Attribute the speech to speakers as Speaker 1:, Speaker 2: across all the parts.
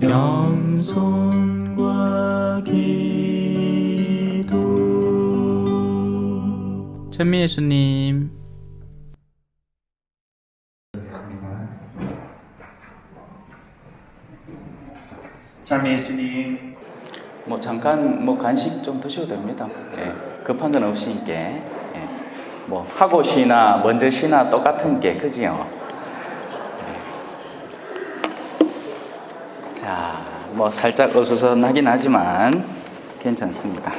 Speaker 1: 겸손과 기도. 찬미 예수님.
Speaker 2: 찬미 예수님.
Speaker 3: 잠깐 간식 좀 드셔도 됩니다. 예, 급한 건 없으니까. 예, 하고 쉬나 먼저 쉬나 똑같은 게 그지요. 예. 자, 살짝 어수선하긴 하지만 괜찮습니다.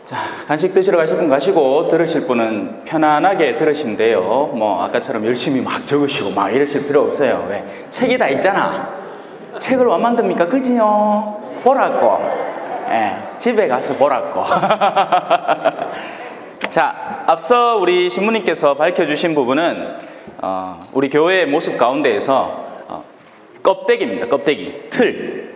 Speaker 3: 자, 간식 드시러 가실 분 가시고 들으실 분은 편안하게 들으시면 돼요. 아까처럼 열심히 막 적으시고 막 이러실 필요 없어요. 왜? 책이 다 있잖아. 책을 왜 만듭니까? 그지요? 보라고. 예, 집에 가서 보라고. 자, 앞서 우리 신부님께서 밝혀주신 부분은 우리 교회의 모습 가운데에서 껍데기입니다. 껍데기, 틀.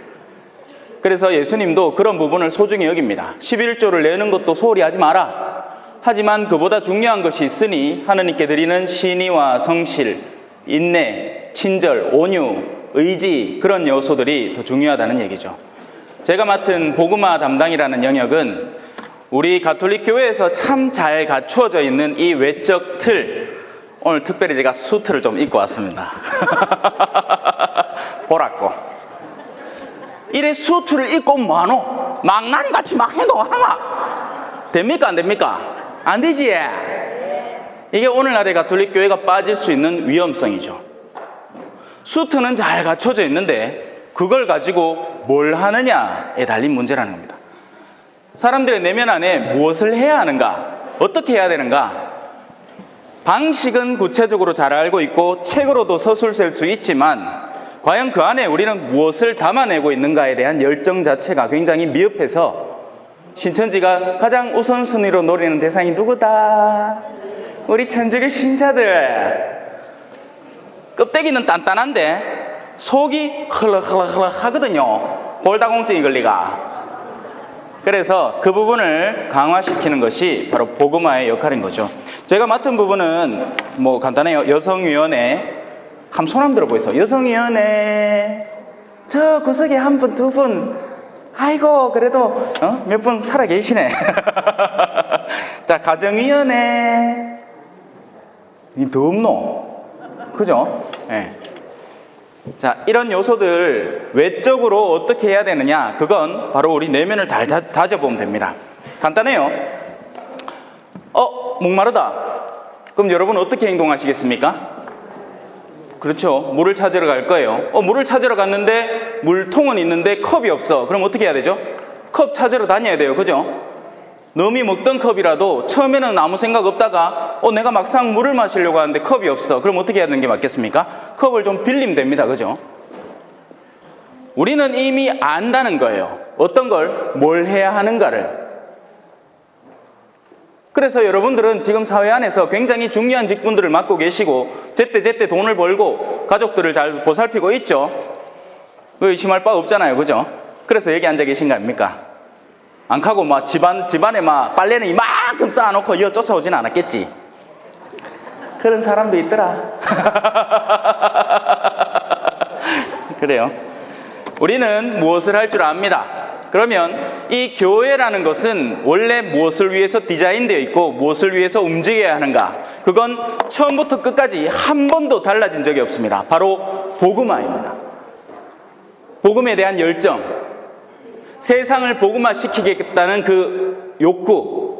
Speaker 3: 그래서 예수님도 그런 부분을 소중히 여깁니다. 11조를 내는 것도 소홀히 하지 마라. 하지만 그보다 중요한 것이 있으니 하느님께 드리는 신의와 성실, 인내, 친절, 온유, 의지, 그런 요소들이 더 중요하다는 얘기죠. 제가 맡은 복음화 담당이라는 영역은 우리 가톨릭 교회에서 참 잘 갖추어져 있는 이 외적 틀, 오늘 특별히 제가 수트를 좀 입고 왔습니다. 보라고. 이래 수트를 입고 뭐하노? 망나니같이 막 행동하마? 됩니까? 안 됩니까? 안 되지. 이게 오늘날의 가톨릭 교회가 빠질 수 있는 위험성이죠. 수트는 잘 갖춰져 있는데 그걸 가지고 뭘 하느냐에 달린 문제라는 겁니다. 사람들의 내면 안에 무엇을 해야 하는가, 어떻게 해야 되는가, 방식은 구체적으로 잘 알고 있고 책으로도 서술셀 수 있지만 과연 그 안에 우리는 무엇을 담아내고 있는가에 대한 열정 자체가 굉장히 미흡해서 신천지가 가장 우선순위로 노리는 대상이 누구다? 우리 천주교 신자들. 껍데기는 단단한데 속이 흘럭흘럭 하거든요. 골다공증이 걸리가. 그래서 그 부분을 강화시키는 것이 바로 복음화의 역할인 거죠. 제가 맡은 부분은 간단해요. 여성위원회. 한번 손 한번 들어보세요. 여성위원회. 저 구석에 한 분, 두 분. 아이고 그래도 몇 분 살아 계시네. 자, 가정위원회. 더 없노? 그죠? 네. 자, 이런 요소들 외적으로 어떻게 해야 되느냐, 그건 바로 우리 내면을 다져보면 됩니다. 간단해요. 목마르다. 그럼 여러분 어떻게 행동하시겠습니까? 그렇죠. 물을 찾으러 갈 거예요. 물을 찾으러 갔는데 물통은 있는데 컵이 없어. 그럼 어떻게 해야 되죠? 컵 찾으러 다녀야 돼요. 그죠? 남이 먹던 컵이라도 처음에는 아무 생각 없다가 내가 막상 물을 마시려고 하는데 컵이 없어. 그럼 어떻게 해야 되는 게 맞겠습니까? 컵을 좀 빌리면 됩니다. 그죠? 우리는 이미 안다는 거예요. 어떤 걸, 뭘 해야 하는가를. 그래서 여러분들은 지금 사회 안에서 굉장히 중요한 직분들을 맡고 계시고 제때 돈을 벌고 가족들을 잘 보살피고 있죠. 의심할 바 없잖아요. 그죠? 그래서 여기 앉아 계신 거 아닙니까? 안 가고 집안에 빨래는 이만큼 쌓아놓고 이어 쫓아오진 않았겠지. 그런 사람도 있더라. 그래요. 우리는 무엇을 할 줄 압니다. 그러면 이 교회라는 것은 원래 무엇을 위해서 디자인되어 있고 무엇을 위해서 움직여야 하는가, 그건 처음부터 끝까지 한 번도 달라진 적이 없습니다. 바로 복음화입니다. 복음에 대한 열정, 세상을 복음화시키겠다는 그 욕구.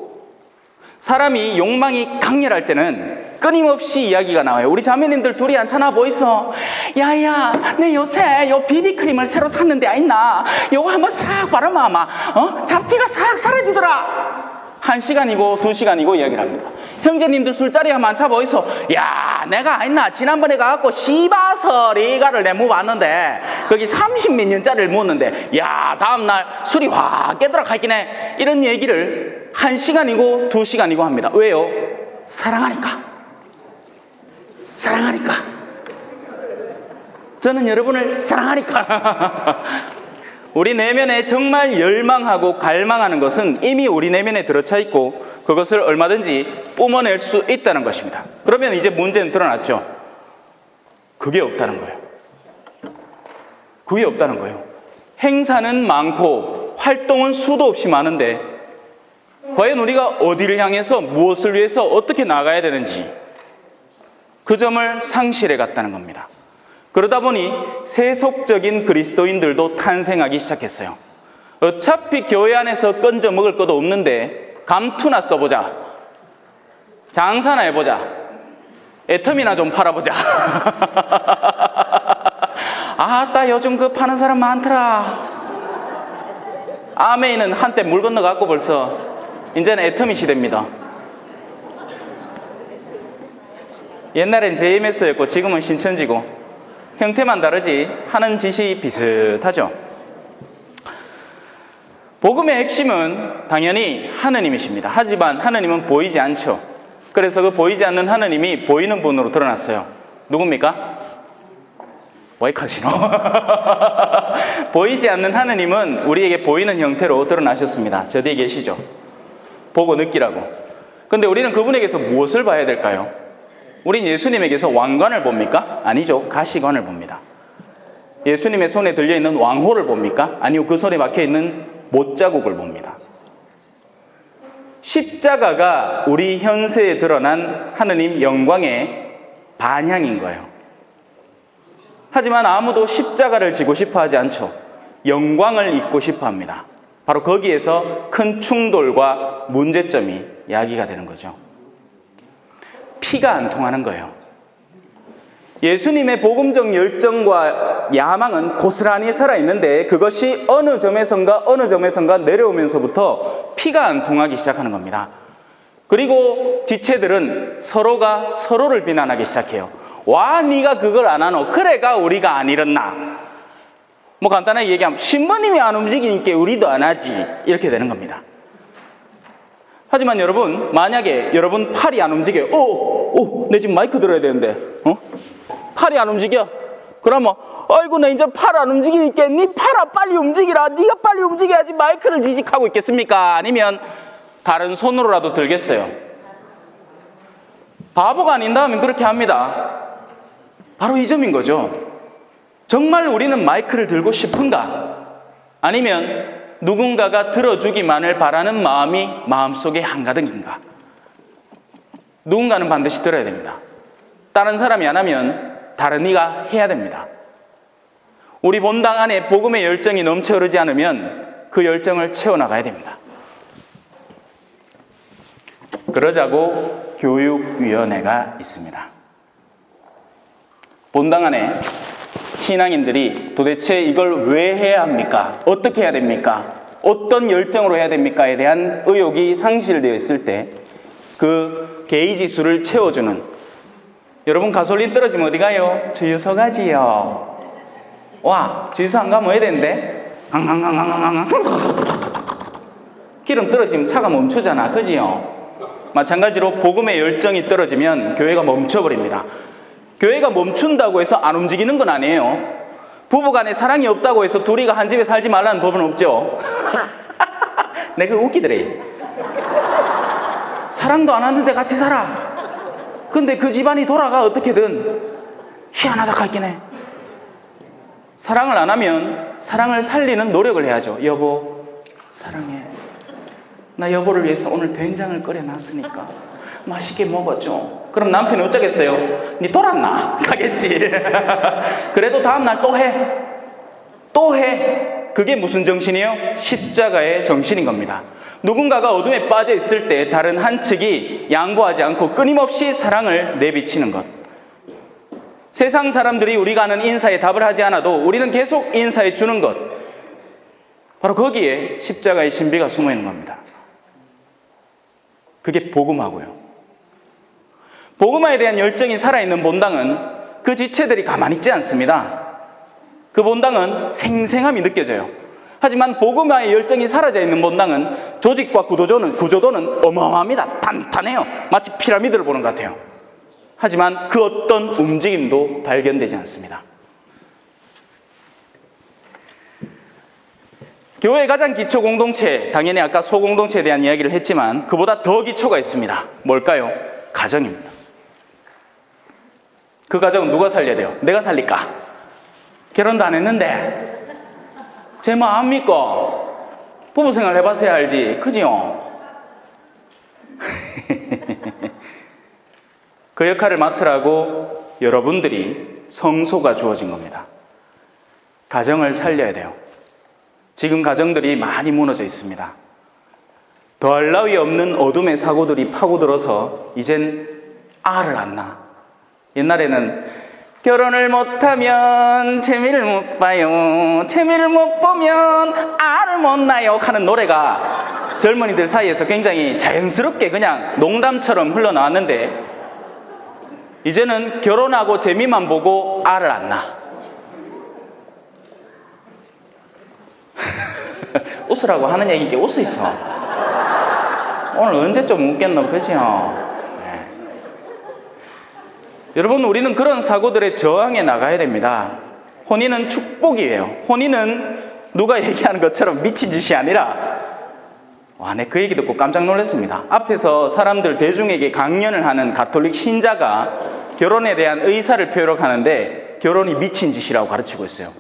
Speaker 3: 사람이 욕망이 강렬할 때는 끊임없이 이야기가 나와요. 우리 자매님들 둘이 앉혀나 보이소. 야야, 내 요새 요 비비크림을 새로 샀는데 있나? 요거 한번 싹 바르면 아마 잡티가 싹 사라지더라. 1시간이고 2시간이고 이야기를 합니다. 형제님들 술자리 한번 앉혀 보이소. 야, 내가 있나 지난번에 가갖고 시바서 리가를 내모 봤는데 거기 30몇 년짜리를 묻는데 야, 다음날 술이 확 깨더라 할기네. 이런 얘기를 1시간이고 2시간이고 합니다. 왜요? 사랑하니까. 저는 여러분을 사랑하니까. 우리 내면에 정말 열망하고 갈망하는 것은 이미 우리 내면에 들어차 있고 그것을 얼마든지 뿜어낼 수 있다는 것입니다. 그러면 이제 문제는 드러났죠. 그게 없다는 거예요. 그게 없다는 거예요. 행사는 많고 활동은 수도 없이 많은데 과연 우리가 어디를 향해서 무엇을 위해서 어떻게 나가야 되는지 그 점을 상실해 갔다는 겁니다. 그러다 보니 세속적인 그리스도인들도 탄생하기 시작했어요. 어차피 교회 안에서 건져 먹을 것도 없는데 감투나 써보자, 장사나 해보자, 애텀이나 좀 팔아보자. 아따 요즘 그 파는 사람 많더라. 아메이는 한때 물 건너갔고 벌써 이제는 애터미 시대입니다. 옛날엔 JMS였고 지금은 신천지고 형태만 다르지 하는 짓이 비슷하죠. 복음의 핵심은 당연히 하느님이십니다. 하지만 하느님은 보이지 않죠. 그래서 그 보이지 않는 하느님이 보이는 분으로 드러났어요. 누굽니까? 와이카시노. 보이지 않는 하느님은 우리에게 보이는 형태로 드러나셨습니다. 저 뒤에 계시죠? 보고 느끼라고. 근데 우리는 그분에게서 무엇을 봐야 될까요? 우린 예수님에게서 왕관을 봅니까? 아니죠. 가시관을 봅니다. 예수님의 손에 들려있는 왕호를 봅니까? 아니요. 그 손에 박혀있는 못자국을 봅니다. 십자가가 우리 현세에 드러난 하느님 영광의 반향인 거예요. 하지만 아무도 십자가를 지고 싶어 하지 않죠. 영광을 입고 싶어 합니다. 바로 거기에서 큰 충돌과 문제점이 야기가 되는 거죠. 피가 안 통하는 거예요. 예수님의 복음적 열정과 야망은 고스란히 살아있는데 그것이 어느 점에선가 내려오면서부터 피가 안 통하기 시작하는 겁니다. 그리고 지체들은 서로가 서로를 비난하기 시작해요. 와, 네가 그걸 안 하노? 그래가 우리가 안 이렇나? 뭐 간단하게 얘기하면 신부님이 안 움직이니까 우리도 안 하지, 이렇게 되는 겁니다. 하지만 여러분, 만약에 여러분 팔이 안 움직여요. 내 지금 마이크 들어야 되는데 팔이 안 움직여. 그러면 아이고 나 이제 팔 안 움직이니까 네 팔아 빨리 움직이라. 네가 빨리 움직여야지 마이크를 지직하고 있겠습니까? 아니면 다른 손으로라도 들겠어요? 바보가 아닌다면 그렇게 합니다. 바로 이 점인 거죠. 정말 우리는 마이크를 들고 싶은가? 아니면 누군가가 들어주기만을 바라는 마음이 마음속에 한가득인가? 누군가는 반드시 들어야 됩니다. 다른 사람이 안 하면 다른 이가 해야 됩니다. 우리 본당 안에 복음의 열정이 넘쳐 흐르지 않으면 그 열정을 채워나가야 됩니다. 그러자고 교육위원회가 있습니다. 본당 안에 신앙인들이 도대체 이걸 왜 해야 합니까? 어떻게 해야 됩니까? 어떤 열정으로 해야 됩니까?에 대한 의혹이 상실되어 있을 때 그 게이지 수를 채워주는, 여러분 가솔린 떨어지면 어디 가요? 주유소 가지요. 와, 주유소 안 가면 뭐 해야 되는데? 기름 떨어지면 차가 멈추잖아, 그지요? 마찬가지로 복음의 열정이 떨어지면 교회가 멈춰버립니다. 교회가 멈춘다고 해서 안 움직이는 건 아니에요. 부부간에 사랑이 없다고 해서 둘이가 한 집에 살지 말라는 법은 없죠. 내가 웃기더래. 사랑도 안 하는데 같이 살아. 근데 그 집안이 돌아가 어떻게든. 희한하다 같긴 해. 사랑을 안 하면 사랑을 살리는 노력을 해야죠. 여보 사랑해. 나 여보를 위해서 오늘 된장을 끓여놨으니까 맛있게 먹어줘. 그럼 남편이 어쩌겠어요? 니 돌았나? 가겠지. 그래도 다음날 또 해. 또 해. 그게 무슨 정신이에요? 십자가의 정신인 겁니다. 누군가가 어둠에 빠져 있을 때 다른 한 측이 양보하지 않고 끊임없이 사랑을 내비치는 것. 세상 사람들이 우리가 하는 인사에 답을 하지 않아도 우리는 계속 인사해 주는 것. 바로 거기에 십자가의 신비가 숨어 있는 겁니다. 그게 복음화고요. 복음화에 대한 열정이 살아있는 본당은 그 지체들이 가만히 있지 않습니다. 그 본당은 생생함이 느껴져요. 하지만 복음화의 열정이 사라져 있는 본당은 조직과 구조도는 어마어마합니다. 단단해요. 마치 피라미드를 보는 것 같아요. 하지만 그 어떤 움직임도 발견되지 않습니다. 교회의 가장 기초 공동체, 당연히 아까 소공동체에 대한 이야기를 했지만 그보다 더 기초가 있습니다. 뭘까요? 가정입니다. 그 가정은 누가 살려야 돼요? 내가 살릴까? 결혼도 안 했는데 제 마음 믿고 부부생활 해봤어야 알지, 그지요? 그 역할을 맡으라고 여러분들이 성소가 주어진 겁니다. 가정을 살려야 돼요. 지금 가정들이 많이 무너져 있습니다. 더할 나위 없는 어둠의 사고들이 파고들어서 이젠 알을 안 낳아. 옛날에는 결혼을 못하면 재미를 못 봐요, 재미를 못 보면 알을 못 낳아요 하는 노래가 젊은이들 사이에서 굉장히 자연스럽게 그냥 농담처럼 흘러나왔는데, 이제는 결혼하고 재미만 보고 알을 안 낳아. 웃으라고 하는 얘기인게 웃어 있어. 오늘 언제 좀 웃겠노, 그죠? 네. 여러분, 우리는 그런 사고들에 저항해 나가야 됩니다. 혼인은 축복이에요. 혼인은 누가 얘기하는 것처럼 미친 짓이 아니라, 와, 내 그 얘기 듣고 깜짝 놀랐습니다. 앞에서 사람들 대중에게 강연을 하는 가톨릭 신자가 결혼에 대한 의사를 표현하는데 결혼이 미친 짓이라고 가르치고 있어요.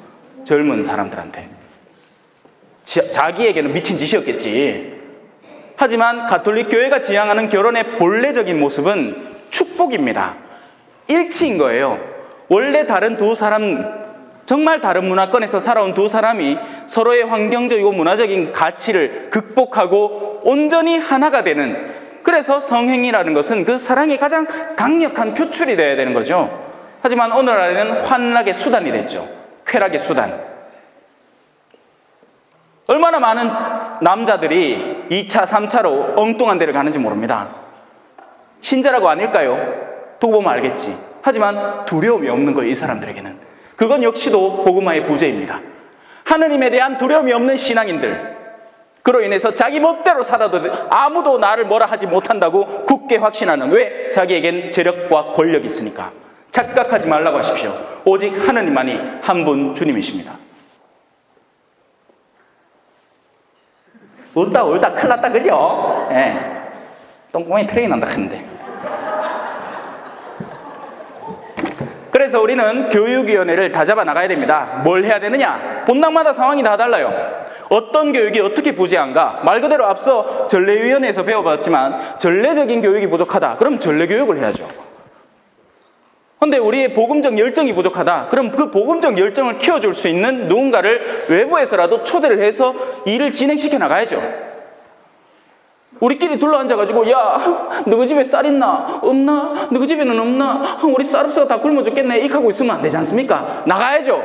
Speaker 3: 젊은 사람들한테. 자기에게는 미친 짓이었겠지. 하지만 가톨릭 교회가 지향하는 결혼의 본래적인 모습은 축복입니다. 일치인 거예요. 원래 다른 두 사람, 정말 다른 문화권에서 살아온 두 사람이 서로의 환경적이고 문화적인 가치를 극복하고 온전히 하나가 되는, 그래서 성행이라는 것은 그 사랑의 가장 강력한 표출이 되어야 되는 거죠. 하지만 오늘날에는 환락의 수단이 됐죠. 쾌락의 수단. 얼마나 많은 남자들이 2차, 3차로 엉뚱한 데를 가는지 모릅니다. 신자라고 아닐까요? 두고 보면 알겠지. 하지만 두려움이 없는 거예요, 이 사람들에게는. 그건 역시도 복음화의 부재입니다. 하느님에 대한 두려움이 없는 신앙인들, 그로 인해서 자기 멋대로 살아도 아무도 나를 뭐라 하지 못한다고 굳게 확신하는, 왜? 자기에겐 재력과 권력이 있으니까. 착각하지 말라고 하십시오. 오직 하느님만이 한 분 주님이십니다. 울다 큰일 났다, 그죠? 예. 똥구멍이 트레이 난다 했는데. 그래서 우리는 교육위원회를 다 잡아 나가야 됩니다. 뭘 해야 되느냐? 본당마다 상황이 다 달라요. 어떤 교육이 어떻게 부재한가? 말 그대로 앞서 전례위원회에서 배워봤지만 전례적인 교육이 부족하다. 그럼 전례교육을 해야죠. 그런데 우리의 복음적 열정이 부족하다. 그럼 그 복음적 열정을 키워줄 수 있는 누군가를 외부에서라도 초대를 해서 일을 진행시켜 나가야죠. 우리끼리 둘러앉아가지고, 야, 너희 집에 쌀 있나? 없나? 너희 집에는 없나? 우리 쌀 없어서 다 굶어 죽겠네. 이렇게 하고 있으면 안 되지 않습니까? 나가야죠.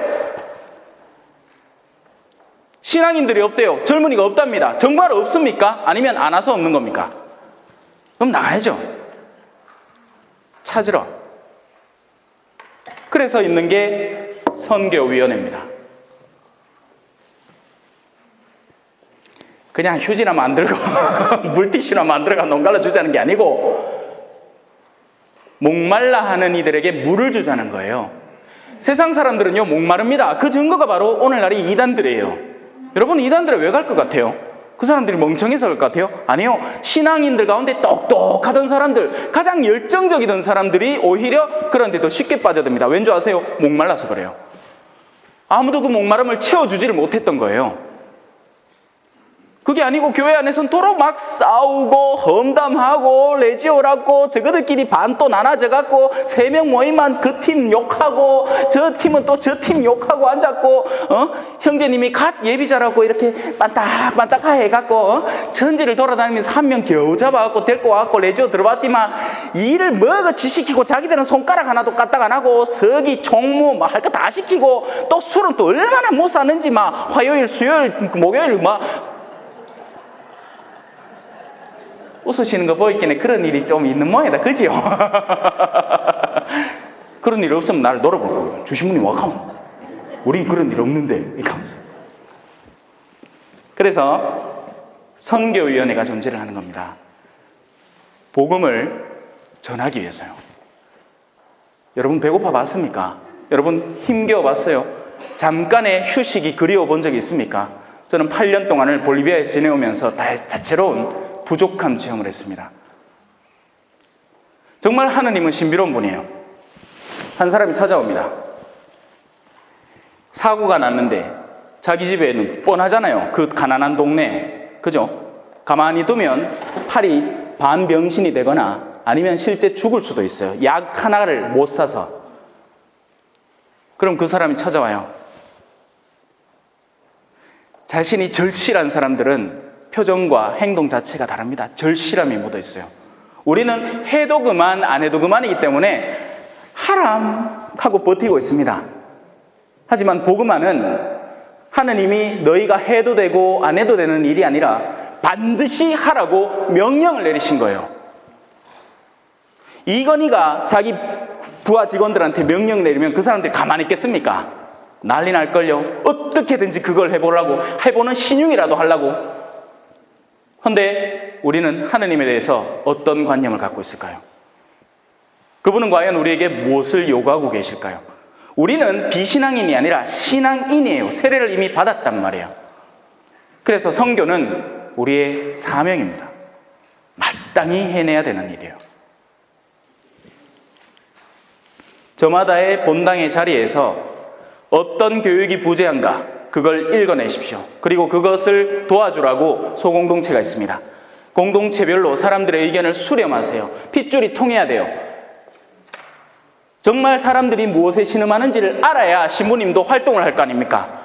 Speaker 3: 신앙인들이 없대요. 젊은이가 없답니다. 정말 없습니까? 아니면 안 와서 없는 겁니까? 그럼 나가야죠. 찾으러. 그래서 있는 게 선교위원회입니다. 그냥 휴지나 만들고 물티슈나 만들어가 농갈라 주자는 게 아니고, 목말라 하는 이들에게 물을 주자는 거예요. 세상 사람들은요, 목마릅니다. 그 증거가 바로 오늘날의 이단들이에요. 여러분, 이단들에 왜 갈 것 같아요? 그 사람들이 멍청해서 갈 것 같아요? 아니요. 신앙인들 가운데 똑똑하던 사람들, 가장 열정적이던 사람들이 오히려 그런 데 더 쉽게 빠져듭니다. 왠 줄 아세요? 목말라서 그래요. 아무도 그 목마름을 채워주지를 못했던 거예요. 그게 아니고 교회 안에선 도로 막 싸우고 험담하고 레지오라고, 저거들끼리 반 또 나눠져갖고 3명 모이면 그 팀 욕하고 저 팀은 또 저 팀 욕하고 앉았고, 형제님이 갓 예비자라고 이렇게 반딱반딱 해갖고 전지를 돌아다니면서 한 명 겨우 잡아갖고 데리고 와갖고 레지오 들어봤더만 일을 뭐가 지시키고, 자기들은 손가락 하나도 까딱 안 하고 서기 총무 막 할 거 다 시키고, 또 술은 또 얼마나 못 사는지 막 화요일 수요일 목요일 막. 웃으시는 거 보이기에 그런 일이 좀 있는 모양이다, 그지요? 그런 일 없으면 나를 놀아볼 거예요. 주신분이 와가면 우린 그런 일 없는데, 이렇게 하면서. 그래서 선교위원회가 존재를 하는 겁니다. 복음을 전하기 위해서요. 여러분, 배고파 봤습니까? 여러분, 힘겨워 봤어요? 잠깐의 휴식이 그리워 본 적이 있습니까? 저는 8년 동안을 볼리비아에 지내오면서 다채로운 부족함 체험을 했습니다. 정말 하느님은 신비로운 분이에요. 한 사람이 찾아옵니다. 사고가 났는데 자기 집에는 뻔하잖아요. 그 가난한 동네. 그죠? 가만히 두면 팔이 반병신이 되거나 아니면 실제 죽을 수도 있어요. 약 하나를 못 사서. 그럼 그 사람이 찾아와요. 자신이 절실한 사람들은 표정과 행동 자체가 다릅니다. 절실함이 묻어 있어요. 우리는 해도 그만 안 해도 그만이기 때문에 하람 하고 버티고 있습니다. 하지만 복음화는 하느님이 너희가 해도 되고 안 해도 되는 일이 아니라 반드시 하라고 명령을 내리신 거예요. 이건희가 자기 부하 직원들한테 명령 내리면 그 사람들이 가만히 있겠습니까? 난리 날걸요. 어떻게든지 그걸 해보는 신용이라도 하려고. 그런데 우리는 하느님에 대해서 어떤 관념을 갖고 있을까요? 그분은 과연 우리에게 무엇을 요구하고 계실까요? 우리는 비신앙인이 아니라 신앙인이에요. 세례를 이미 받았단 말이에요. 그래서 선교는 우리의 사명입니다. 마땅히 해내야 되는 일이에요. 저마다의 본당의 자리에서 어떤 교육이 부재한가 그걸 읽어내십시오. 그리고 그것을 도와주라고 소공동체가 있습니다. 공동체별로 사람들의 의견을 수렴하세요. 핏줄이 통해야 돼요. 정말 사람들이 무엇에 신음하는지를 알아야 신부님도 활동을 할 거 아닙니까?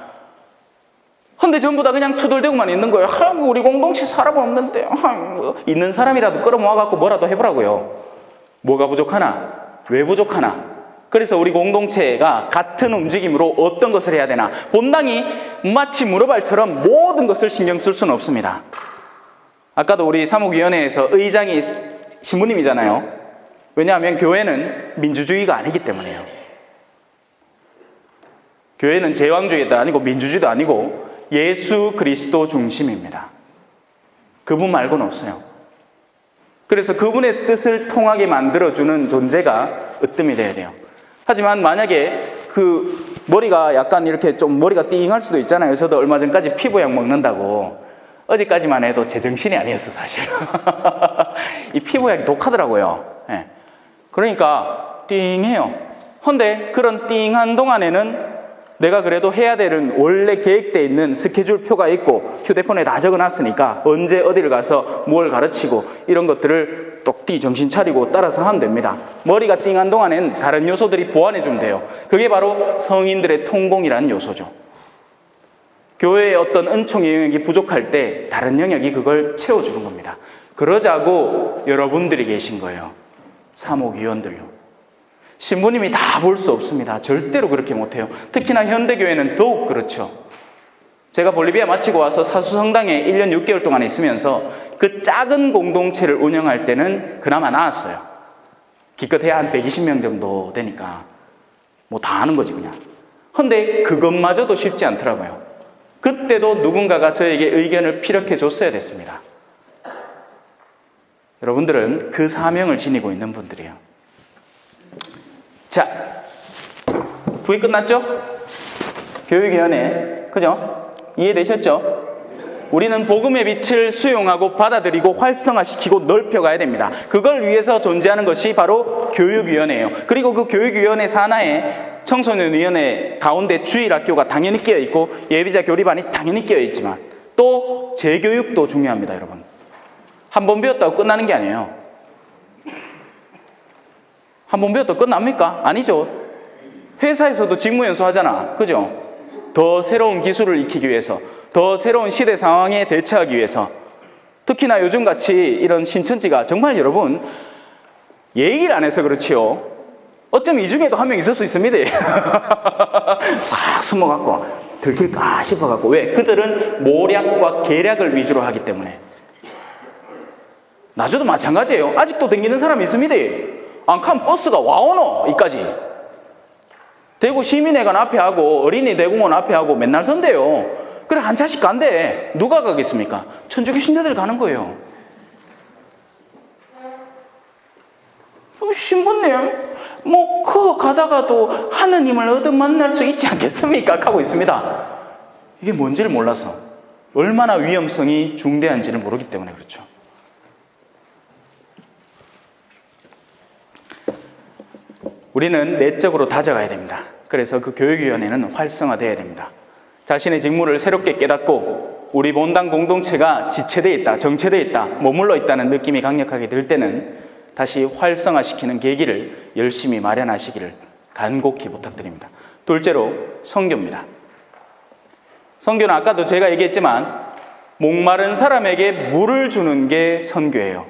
Speaker 3: 근데 전부 다 그냥 투덜대고만 있는 거예요. 우리 공동체 사람 없는데. 있는 사람이라도 끌어모아갖고 뭐라도 해보라고요. 뭐가 부족하나? 왜 부족하나? 그래서 우리 공동체가 같은 움직임으로 어떤 것을 해야 되나? 본당이 마치 무릎알처럼 모든 것을 신경 쓸 수는 없습니다. 아까도 우리 사목위원회에서 의장이 신부님이잖아요. 왜냐하면 교회는 민주주의가 아니기 때문에요. 교회는 제왕주의도 아니고 민주주의도 아니고 예수 그리스도 중심입니다. 그분 말고는 없어요. 그래서 그분의 뜻을 통하게 만들어주는 존재가 으뜸이 돼야 돼요. 하지만 만약에 그 머리가 약간 이렇게 좀 머리가 띵할 수도 있잖아요. 저도 얼마 전까지 피부약 먹는다고. 어제까지만 해도 제정신이 아니었어, 사실. 이 피부약이 독하더라고요. 네. 그러니까 띵해요. 근데 그런 띵한 동안에는 내가 그래도 해야 되는 원래 계획되어 있는 스케줄표가 있고 휴대폰에 다 적어놨으니까 언제 어디를 가서 뭘 가르치고 이런 것들을 똑띠 정신 차리고 따라서 하면 됩니다. 머리가 띵한 동안엔 다른 요소들이 보완해주면 돼요. 그게 바로 성인들의 통공이라는 요소죠. 교회의 어떤 은총의 영역이 부족할 때 다른 영역이 그걸 채워주는 겁니다. 그러자고 여러분들이 계신 거예요. 사목위원들요. 신부님이 다 볼 수 없습니다. 절대로 그렇게 못해요. 특히나 현대교회는 더욱 그렇죠. 제가 볼리비아 마치고 와서 사수성당에 1년 6개월 동안 있으면서 그 작은 공동체를 운영할 때는 그나마 나았어요. 기껏해야 한 120명 정도 되니까 뭐 다 하는 거지 그냥. 근데 그것마저도 쉽지 않더라고요. 그때도 누군가가 저에게 의견을 피력해 줬어야 됐습니다. 여러분들은 그 사명을 지니고 있는 분들이에요. 자, 부위 끝났죠? 교육위원회, 그죠? 이해되셨죠? 우리는 복음의 빛을 수용하고 받아들이고 활성화시키고 넓혀가야 됩니다. 그걸 위해서 존재하는 것이 바로 교육위원회예요. 그리고 그 교육위원회 산하에 청소년위원회 가운데 주일학교가 당연히 끼어있고 예비자 교리반이 당연히 끼어있지만 또 재교육도 중요합니다, 여러분. 한 번 배웠다고 끝나는 게 아니에요. 한 번 배웠다고 끝납니까? 아니죠. 회사에서도 직무연수 하잖아. 그죠? 더 새로운 기술을 익히기 위해서, 더 새로운 시대 상황에 대처하기 위해서. 특히나 요즘같이 이런 신천지가 정말 여러분 얘기를 안 해서 그렇지요. 어쩌면 이 중에도 한 명 있을 수 있습니다. 싹 숨어갖고 들킬까 싶어갖고. 왜? 그들은 모략과 계략을 위주로 하기 때문에. 나저도 마찬가지예요. 아직도 댕기는 사람이 있습니다. 안 가면 버스가 와오노 이까지. 대구 시민회관 앞에 하고 어린이 대공원 앞에 하고 맨날 선대요. 그래 한 차씩 간대. 누가 가겠습니까? 천주교신자들 가는 거예요. 신부님 뭐 그 가다가도 하느님을 얻어 만날 수 있지 않겠습니까? 하고 있습니다. 이게 뭔지를 몰라서, 얼마나 위험성이 중대한지를 모르기 때문에 그렇죠. 우리는 내적으로 다져가야 됩니다. 그래서 그 교육위원회는 활성화되어야 됩니다. 자신의 직무를 새롭게 깨닫고 우리 본당 공동체가 지체되어 있다, 정체되어 있다, 머물러 있다는 느낌이 강력하게 들 때는 다시 활성화시키는 계기를 열심히 마련하시기를 간곡히 부탁드립니다. 둘째로 선교입니다. 선교는 아까도 제가 얘기했지만 목마른 사람에게 물을 주는 게 선교예요.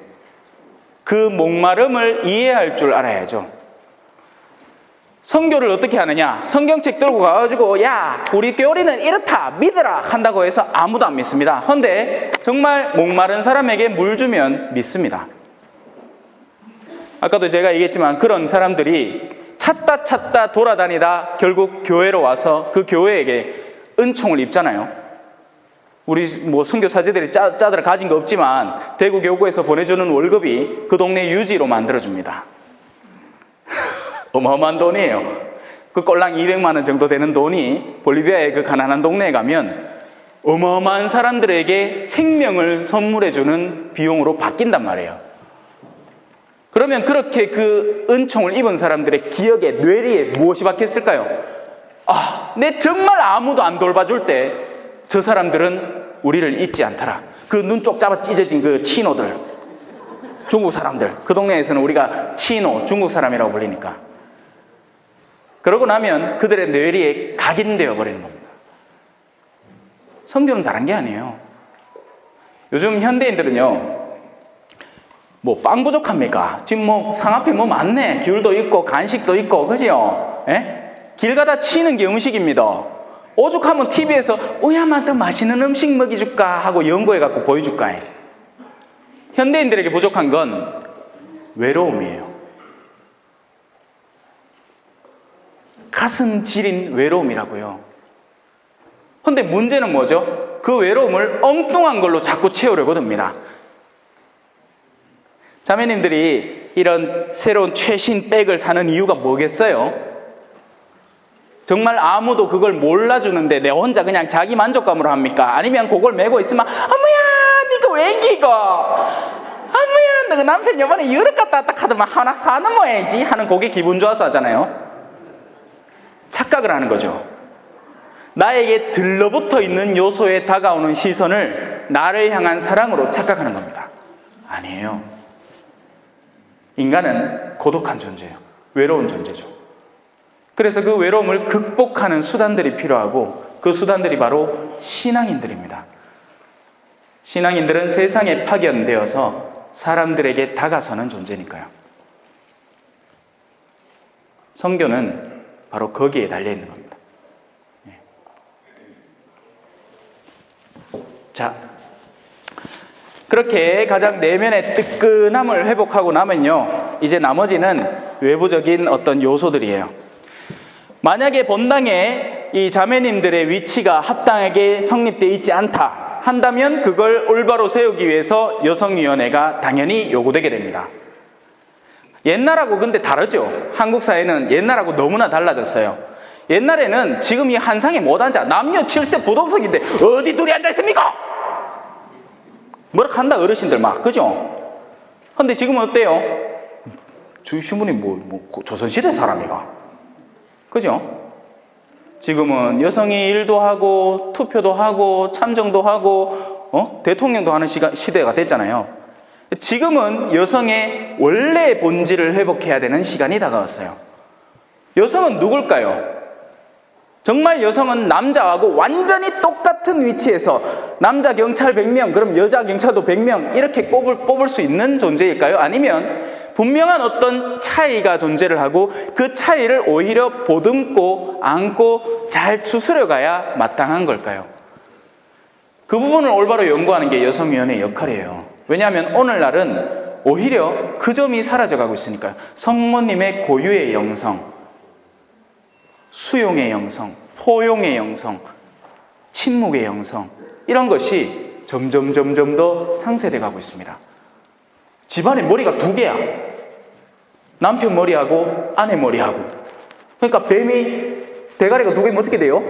Speaker 3: 그 목마름을 이해할 줄 알아야죠. 선교를 어떻게 하느냐? 성경책 들고 가가지고 야 우리 교리는 이렇다 믿으라 한다고 해서 아무도 안 믿습니다. 그런데 정말 목마른 사람에게 물 주면 믿습니다. 아까도 제가 얘기했지만 그런 사람들이 찾다 돌아다니다 결국 교회로 와서 그 교회에게 은총을 입잖아요. 우리 뭐 선교사제들이 짜들어 가진 거 없지만 대구 교구에서 보내주는 월급이 그 동네 유지로 만들어줍니다. 어마어마한 돈이에요. 그 꼴랑 200만 원 정도 되는 돈이 볼리비아의 그 가난한 동네에 가면 어마어마한 사람들에게 생명을 선물해주는 비용으로 바뀐단 말이에요. 그러면 그렇게 그 은총을 입은 사람들의 기억에, 뇌리에 무엇이 박혔을까요? 아, 내 정말 아무도 안 돌봐줄 때 저 사람들은 우리를 잊지 않더라. 그 눈 쪽 잡아 찢어진 그 치노들, 중국 사람들, 그 동네에서는 우리가 치노, 중국 사람이라고 불리니까. 그러고 나면 그들의 뇌리에 각인되어 버리는 겁니다. 선교는 다른 게 아니에요. 요즘 현대인들은요, 뭐 빵 부족합니까? 지금 뭐 상앞에 뭐 많네. 귤도 있고 간식도 있고, 그죠? 예? 길 가다 치는 게 음식입니다. 오죽하면 TV에서 오야만 더 맛있는 음식 먹여줄까 하고 연구해갖고 보여줄까 해. 현대인들에게 부족한 건 외로움이에요. 가슴 지린 외로움이라고요. 근데 문제는 뭐죠? 그 외로움을 엉뚱한 걸로 자꾸 채우려고 듭니다. 자매님들이 이런 새로운 최신 백을 사는 이유가 뭐겠어요? 정말 아무도 그걸 몰라주는데 내 혼자 그냥 자기 만족감으로 합니까? 아니면 그걸 메고 있으면 어머야 니가 웬기고 어머야 너 남편 이번에 유럽 갔다 왔다 하더만 하나 사는 모양이지 하는 그게 기분 좋아서 하잖아요. 착각을 하는 거죠. 나에게 들러붙어 있는 요소에 다가오는 시선을 나를 향한 사랑으로 착각하는 겁니다. 아니에요. 인간은 고독한 존재예요. 외로운 존재죠. 그래서 그 외로움을 극복하는 수단들이 필요하고 그 수단들이 바로 신앙인들입니다. 신앙인들은 세상에 파견되어서 사람들에게 다가서는 존재니까요. 선교는 바로 거기에 달려있는 겁니다. 자, 그렇게 가장 내면의 뜨끈함을 회복하고 나면요, 이제 나머지는 외부적인 어떤 요소들이에요. 만약에 본당에 이 자매님들의 위치가 합당하게 성립되어 있지 않다 한다면 그걸 올바로 세우기 위해서 여성위원회가 당연히 요구되게 됩니다. 옛날하고 근데 다르죠. 한국 사회는 옛날하고 너무나 달라졌어요. 옛날에는 지금 이 한상에 못 앉아. 남녀 7세 부동석인데 어디 둘이 앉아있습니까? 뭐라 한다 어르신들 막, 그죠? 근데 지금은 어때요? 저희 신부님 조선시대 사람이가, 그죠? 지금은 여성이 일도 하고 투표도 하고 참정도 하고 대통령도 하는 시대가 됐잖아요. 지금은 여성의 원래의 본질을 회복해야 되는 시간이 다가왔어요. 여성은 누굴까요? 정말 여성은 남자하고 완전히 똑같은 위치에서 남자 경찰 100명, 그럼 여자 경찰도 100명 이렇게 뽑을 수 있는 존재일까요? 아니면 분명한 어떤 차이가 존재를 하고 그 차이를 오히려 보듬고 안고 잘 추스려 가야 마땅한 걸까요? 그 부분을 올바로 연구하는 게 여성위원회의 역할이에요. 왜냐하면 오늘날은 오히려 그 점이 사라져가고 있으니까요. 성모님의 고유의 영성, 수용의 영성, 포용의 영성, 침묵의 영성, 이런 것이 점점 더 상쇄돼 가고 있습니다. 집안에 머리가 2개야. 남편 머리하고 아내 머리하고. 그러니까 뱀이 대가리가 2개면 어떻게 돼요?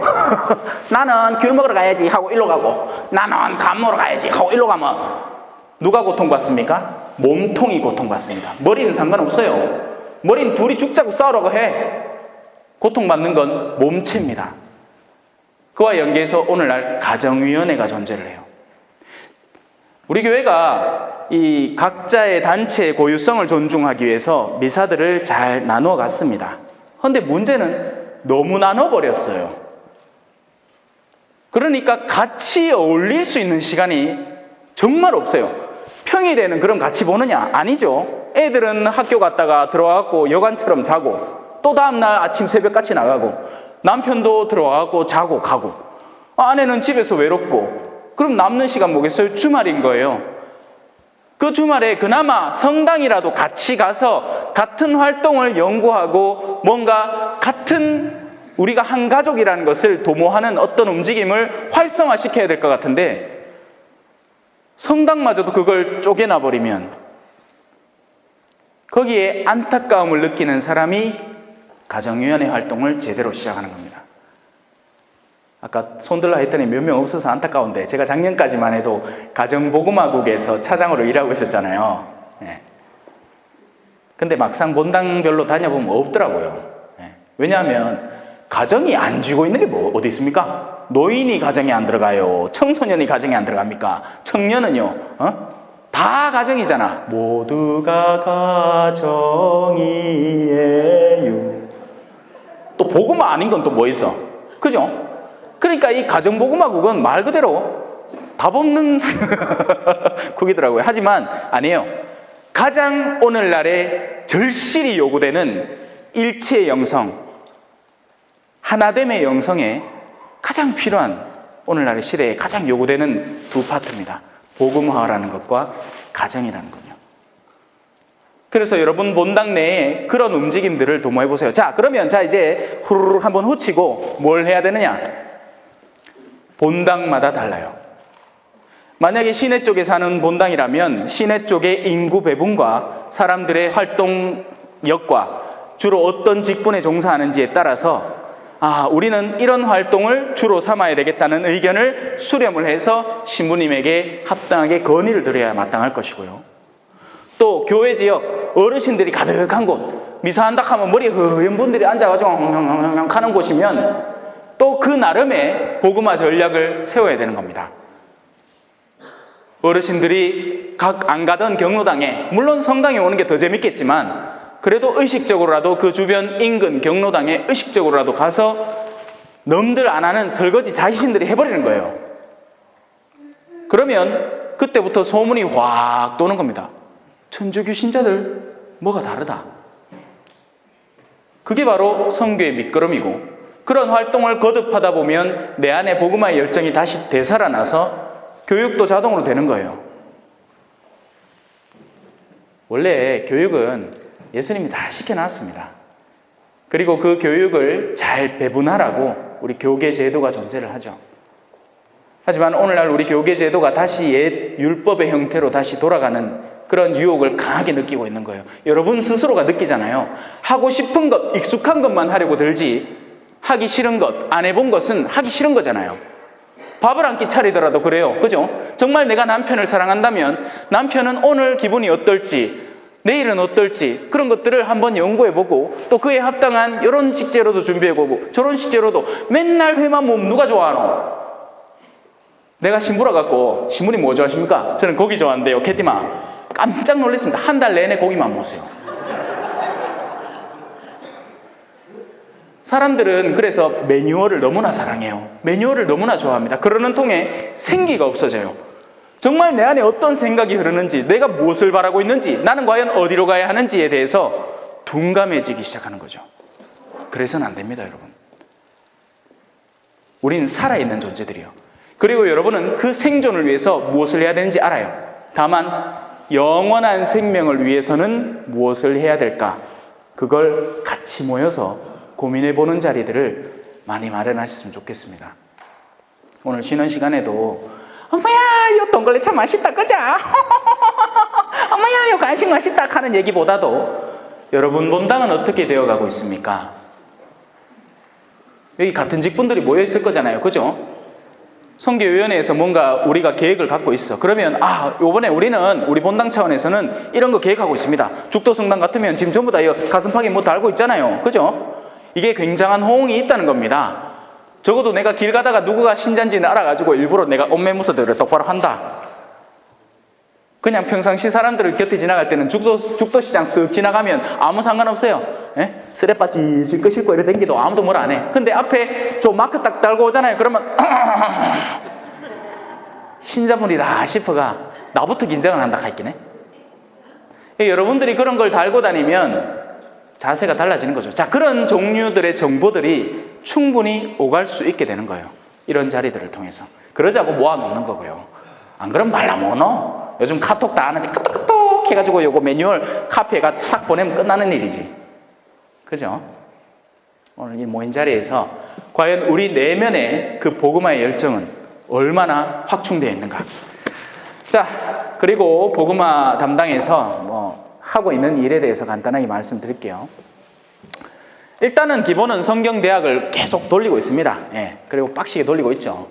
Speaker 3: 나는 귤 먹으러 가야지 하고 일로 가고, 나는 감 먹으러 가야지 하고 일로 가면 누가 고통받습니까? 몸통이 고통받습니다. 머리는 상관없어요. 머리는 둘이 죽자고 싸우라고 해. 고통받는 건 몸체입니다. 그와 연계해서 오늘날 가정위원회가 존재를 해요. 우리 교회가 이 각자의 단체의 고유성을 존중하기 위해서 미사들을 잘 나누어 갔습니다. 그런데 문제는 너무 나눠버렸어요. 그러니까 같이 어울릴 수 있는 시간이 정말 없어요. 평일에는 그럼 같이 보느냐? 아니죠. 애들은 학교 갔다가 들어와갖고 여관처럼 자고, 또 다음날 아침 새벽같이 나가고, 남편도 들어와갖고 자고 가고, 아내는 집에서 외롭고, 그럼 남는 시간 뭐겠어요? 주말인 거예요. 그 주말에 그나마 성당이라도 같이 가서 같은 활동을 연구하고 뭔가 같은 우리가 한 가족이라는 것을 도모하는 어떤 움직임을 활성화시켜야 될 것 같은데, 성당마저도 그걸 쪼개놔 버리면 거기에 안타까움을 느끼는 사람이 가정위원회 활동을 제대로 시작하는 겁니다. 아까 손들라 했더니 몇 명 없어서 안타까운데, 제가 작년까지만 해도 가정복음화국에서 차장으로 일하고 있었잖아요. 예. 근데 막상 본당별로 다녀보면 없더라고요. 예. 왜냐하면 가정이 안 쥐고 있는 게 뭐 어디 있습니까? 노인이 가정에 안 들어가요. 청소년이 가정에 안 들어갑니까? 청년은요? 다 가정이잖아. 모두가 가정이에요. 또 복음화 아닌 건 또 뭐 있어? 그죠? 그러니까 이 가정복음화국은 말 그대로 답 없는 국이더라고요. 하지만 아니에요. 가장 오늘날에 절실히 요구되는 일체의 영성, 하나됨의 영성에 가장 필요한 오늘날의 시대에 가장 요구되는 두 파트입니다. 복음화라는 것과 가정이라는 거요. 그래서 여러분 본당 내에 그런 움직임들을 도모해 보세요. 자, 그러면 이제 후루룩 한번 후치고 뭘 해야 되느냐? 본당마다 달라요. 만약에 시내 쪽에 사는 본당이라면 시내 쪽의 인구 배분과 사람들의 활동력과 주로 어떤 직분에 종사하는지에 따라서 우리는 이런 활동을 주로 삼아야 되겠다는 의견을 수렴을 해서 신부님에게 합당하게 건의를 드려야 마땅할 것이고요. 또 교회 지역 어르신들이 가득한 곳, 미사한다 하면 머리 허연 분들이 앉아가지고 하는 곳이면 또 그 나름의 복음화 전략을 세워야 되는 겁니다. 어르신들이 각 안 가던 경로당에, 물론 성당에 오는 게 더 재밌겠지만 그래도 의식적으로라도 그 주변 인근 경로당에 의식적으로라도 가서 남들 안 하는 설거지 자신들이 해버리는 거예요. 그러면 그때부터 소문이 확 도는 겁니다. 천주교 신자들 뭐가 다르다. 그게 바로 선교의 밑거름이고, 그런 활동을 거듭하다 보면 내 안에 복음화의 열정이 다시 되살아나서 교육도 자동으로 되는 거예요. 원래 교육은 예수님이 다 시켜놨습니다. 그리고 그 교육을 잘 배분하라고 우리 교계 제도가 존재를 하죠. 하지만 오늘날 우리 교계 제도가 다시 옛 율법의 형태로 다시 돌아가는 그런 유혹을 강하게 느끼고 있는 거예요. 여러분 스스로가 느끼잖아요. 하고 싶은 것, 익숙한 것만 하려고 들지 하기 싫은 것, 안 해본 것은 하기 싫은 거잖아요. 밥을 한 끼 차리더라도 그래요. 그죠? 정말 내가 남편을 사랑한다면 남편은 오늘 기분이 어떨지, 내일은 어떨지 그런 것들을 한번 연구해보고, 또 그에 합당한 이런 식재료도 준비해보고 저런 식재료도, 맨날 회만 먹으면 누가 좋아하노? 내가 신부라 갖고, 신부님 뭐 좋아하십니까? 저는 고기 좋아하는데요. 캐티마 깜짝 놀랐습니다. 한 달 내내 고기만 먹었어요. 사람들은 그래서 매뉴얼을 너무나 사랑해요. 매뉴얼을 너무나 좋아합니다. 그러는 통에 생기가 없어져요. 정말 내 안에 어떤 생각이 흐르는지, 내가 무엇을 바라고 있는지, 나는 과연 어디로 가야 하는지에 대해서 둔감해지기 시작하는 거죠. 그래서는 안 됩니다, 여러분. 우리는 살아있는 존재들이요. 그리고 여러분은 그 생존을 위해서 무엇을 해야 되는지 알아요. 다만 영원한 생명을 위해서는 무엇을 해야 될까? 그걸 같이 모여서 고민해보는 자리들을 많이 마련하셨으면 좋겠습니다. 오늘 쉬는 시간에도 엄마야 이 동걸레 참 맛있다 그자? 엄마야 이 간식 맛있다 하는 얘기보다도 여러분 본당은 어떻게 되어가고 있습니까? 여기 같은 직분들이 모여있을 거잖아요. 그죠? 선교위원회에서 뭔가 우리가 계획을 갖고 있어. 그러면 요번에 우리는 우리 본당 차원에서는 이런 거 계획하고 있습니다. 죽도성당 같으면 지금 전부 다 이거 가슴팍에 뭐 달고 있잖아요. 그죠? 이게 굉장한 호응이 있다는 겁니다. 적어도 내가 길 가다가 누구가 신자인지는 알아가지고 일부러 내가 옷매무새들을 똑바로 한다. 그냥 평상시 사람들을 곁에 지나갈 때는 죽도시장 쓱 지나가면 아무 상관없어요. 예? 쓰레빠 찔찔 싣고 이래 댕기도 아무도 뭘 안 해. 근데 앞에 저 마크 딱 달고 오잖아요. 그러면 신자분이다 싶어가 나부터 긴장을 한다 하있긴 해. 여러분들이 그런 걸 달고 다니면 자세가 달라지는 거죠. 자, 그런 종류들의 정보들이 충분히 오갈 수 있게 되는 거예요. 이런 자리들을 통해서. 그러자고 모아놓는 거고요. 안 그러면 말라 모노. 요즘 카톡 다 하는데 끄떡끄떡 해가지고 요거 매뉴얼 카피해가 싹 보내면 끝나는 일이지. 그죠? 오늘 이 모인 자리에서 과연 우리 내면의 그 복음화의 열정은 얼마나 확충되어 있는가. 자, 그리고 복음화 담당에서 하고 있는 일에 대해서 간단하게 말씀드릴게요. 일단은 기본은 성경대학을 계속 돌리고 있습니다. 예, 그리고 빡시게 돌리고 있죠.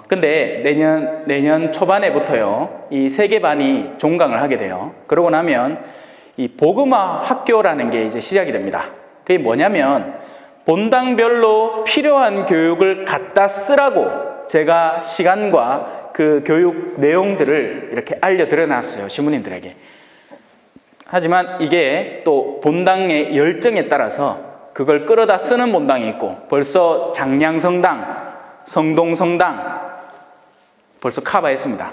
Speaker 3: 근데 내년 초반에부터요, 이 세계반이 종강을 하게 돼요. 그러고 나면 이 복음화 학교라는 게 이제 시작이 됩니다. 그게 뭐냐면 본당별로 필요한 교육을 갖다 쓰라고 제가 시간과 그 교육 내용들을 이렇게 알려드려 놨어요, 신부님들에게. 하지만 이게 또 본당의 열정에 따라서 그걸 끌어다 쓰는 본당이 있고, 벌써 장량성당, 성동성당 벌써 커버했습니다.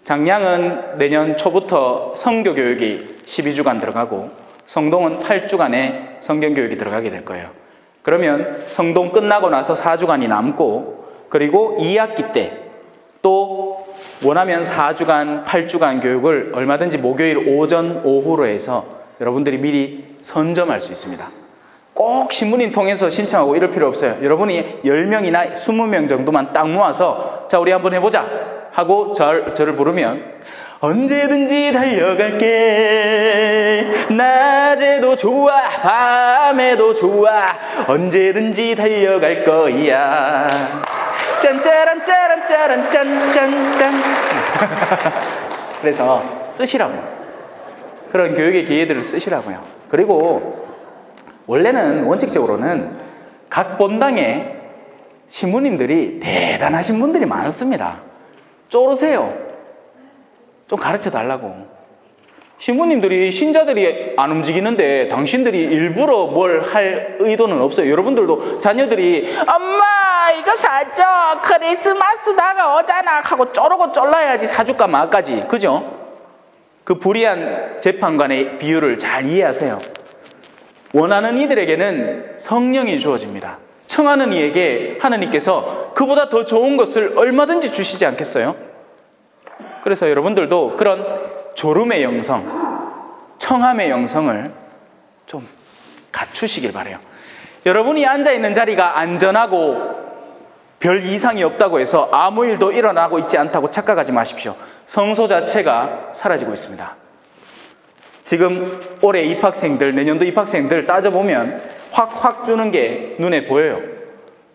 Speaker 3: 장량은 내년 초부터 성교교육이 12주간 들어가고, 성동은 8주간의 성경교육이 들어가게 될 거예요. 그러면 성동 끝나고 나서 4주간이 남고, 그리고 2학기 때 또 원하면 4주간, 8주간 교육을 얼마든지 목요일 오전, 오후로 해서 여러분들이 미리 선점할 수 있습니다. 꼭 신부님 통해서 신청하고 이럴 필요 없어요. 여러분이 10명이나 20명 정도만 딱 모아서 자, 우리 한번 해보자 하고 저를 부르면 언제든지 달려갈게. 낮에도 좋아, 밤에도 좋아, 언제든지 달려갈 거야. 짠짜란 짜란 짜란 짠짠짠. 그래서 쓰시라고요. 그런 교육의 기회들을 쓰시라고요. 그리고 원래는 원칙적으로는 각 본당에 신부님들이 대단하신 분들이 많습니다. 쪼르세요. 좀 가르쳐 달라고. 신부님들이, 신자들이 안 움직이는데 당신들이 일부러 뭘 할 의도는 없어요. 여러분들도 자녀들이 엄마 이거 사줘, 크리스마스 다가오잖아 하고 쪼르고 쫄라야지 사줄까 마까지. 그죠? 그 불의한 재판관의 비유를 잘 이해하세요. 원하는 이들에게는 성령이 주어집니다. 청하는 이에게 하나님께서 그보다 더 좋은 것을 얼마든지 주시지 않겠어요? 그래서 여러분들도 그런 졸음의 영성, 청함의 영성을 좀 갖추시길 바라요. 여러분이 앉아있는 자리가 안전하고 별 이상이 없다고 해서 아무 일도 일어나고 있지 않다고 착각하지 마십시오. 성소 자체가 사라지고 있습니다. 지금 올해 입학생들, 내년도 입학생들 따져보면 확 주는 게 눈에 보여요.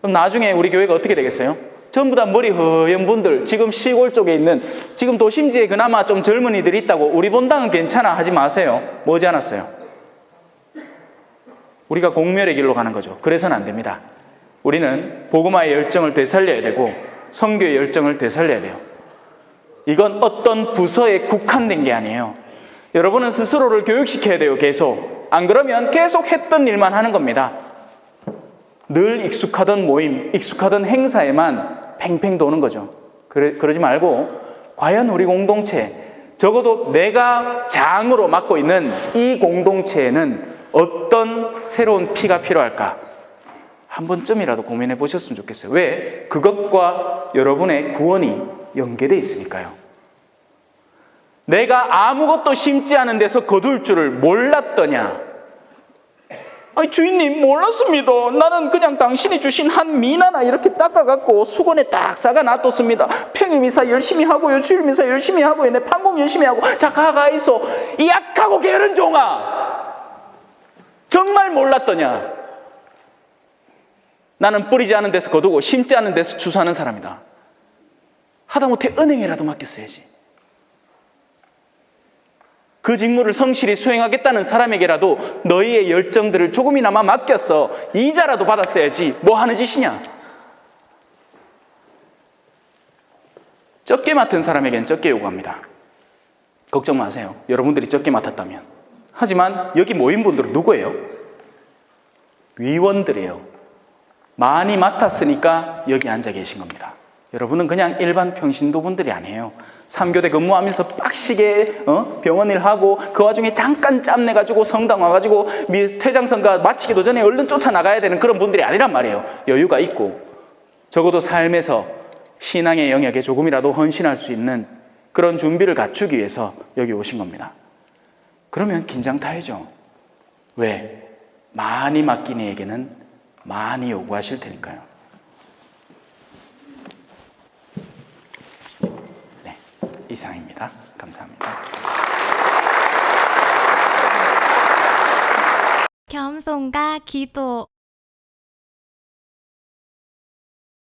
Speaker 3: 그럼 나중에 우리 교회가 어떻게 되겠어요? 전부 다 머리 허연 분들, 지금 시골 쪽에 있는, 지금 도심지에 그나마 좀 젊은이들이 있다고 우리 본당은 괜찮아 하지 마세요. 머지 않았어요. 우리가 공멸의 길로 가는 거죠. 그래서는 안 됩니다. 우리는 복음화의 열정을 되살려야 되고 선교의 열정을 되살려야 돼요. 이건 어떤 부서에 국한된 게 아니에요. 여러분은 스스로를 교육시켜야 돼요. 계속. 안 그러면 계속 했던 일만 하는 겁니다. 늘 익숙하던 모임, 익숙하던 행사에만 팽팽 도는 거죠. 그러지 말고 과연 우리 공동체, 적어도 내가 장으로 맡고 있는 이 공동체에는 어떤 새로운 피가 필요할까? 한 번쯤이라도 고민해 보셨으면 좋겠어요. 왜? 그것과 여러분의 구원이 연계되어 있으니까요. 내가 아무것도 심지 않은 데서 거둘 줄을 몰랐더냐? 아니 주인님 몰랐습니다. 나는 그냥 당신이 주신 한 민 하나 이렇게 닦아갖고 수건에 딱 싸가 놔뒀습니다. 평일미사 열심히 하고요, 주일미사 열심히 하고요, 내 판공 열심히 하고. 자, 가가 있어. 이 약하고 게으른 종아, 정말 몰랐더냐? 나는 뿌리지 않은 데서 거두고 심지 않은 데서 추수하는 사람이다. 하다못해 은행에라도 맡겼어야지. 그 직무를 성실히 수행하겠다는 사람에게라도 너희의 열정들을 조금이나마 맡겨서 이자라도 받았어야지 뭐 하는 짓이냐? 적게 맡은 사람에겐 적게 요구합니다. 걱정 마세요. 여러분들이 적게 맡았다면. 하지만 여기 모인 분들은 누구예요? 위원들이에요. 많이 맡았으니까 여기 앉아 계신 겁니다. 여러분은 그냥 일반 평신도분들이 아니에요. 3교대 근무하면서 빡시게 병원 일 하고 그 와중에 잠깐 짬내가지고 성당 와가지고 퇴장선가 마치기도 전에 얼른 쫓아나가야 되는 그런 분들이 아니란 말이에요. 여유가 있고 적어도 삶에서 신앙의 영역에 조금이라도 헌신할 수 있는 그런 준비를 갖추기 위해서 여기 오신 겁니다. 그러면 긴장 타야죠. 왜? 많이 맡긴 이에게는 많이 요구하실 테니까요. 네, 이상입니다. 감사합니다.
Speaker 4: 겸손과 기도